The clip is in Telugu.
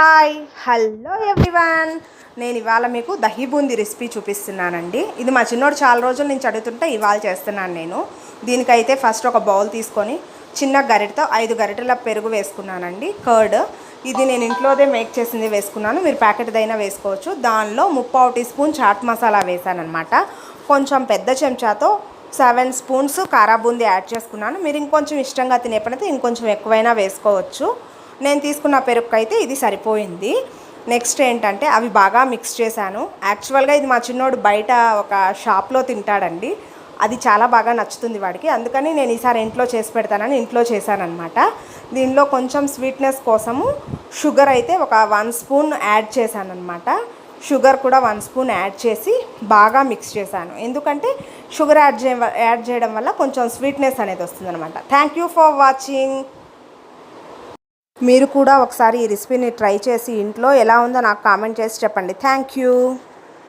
హాయ్ హలో ఎవ్రీవన్, నేను ఇవాళ మీకు దహీ బూందీ రెసిపీ చూపిస్తున్నానండి. ఇది మా చిన్నోడు చాలా రోజుల నుంచి అడుగుతుంటే ఇవాళ చేస్తున్నాను నేను. దీనికైతే ఫస్ట్ ఒక బౌల్ తీసుకొని చిన్న గరిటతో 5 గరిటెల పెరుగు వేసుకున్నానండి. కర్డ్ ఇది నేను ఇంట్లోదే మేక్ చేసింది వేసుకున్నాను, మీరు ప్యాకెట్దైనా వేసుకోవచ్చు. దానిలో 3/4 టీ స్పూన్ చాట్ మసాలా వేసానమాట. కొంచెం పెద్ద చెంచాతో 7 స్పూన్స్ కారా బూందీ యాడ్ చేసుకున్నాను. మీరు ఇంకొంచెం ఇష్టంగా తినే పనైతే ఇంకొంచెం ఎక్కువైనా వేసుకోవచ్చు. నేను తీసుకున్న పెరుగుకి అయితే ఇది సరిపోయింది. నెక్స్ట్ ఏంటంటే అవి బాగా మిక్స్ చేశాను. యాక్చువల్గా ఇది మా చిన్నోడు బయట ఒక షాప్లో తింటాడండి, అది చాలా బాగా నచ్చుతుంది వాడికి. అందుకని నేను ఈసారి ఇంట్లో చేసి పెడతానని ఇంట్లో చేశానమాట. దీనిలో కొంచెం స్వీట్నెస్ కోసము షుగర్ అయితే ఒక 1 స్పూన్ యాడ్ చేశానమాట. షుగర్ కూడా 1 స్పూన్ యాడ్ చేసి బాగా మిక్స్ చేశాను. ఎందుకంటే షుగర్ యాడ్ చేయడం వల్ల కొంచెం స్వీట్నెస్ అనేది వస్తుందన్నమాట. Thank you for watching. మీరు కూడా ఒకసారి ఈ రెసిపీని ట్రై చేసి ఇంట్లో ఎలా ఉందో నాకు కామెంట్ చేసి చెప్పండి. Thank you.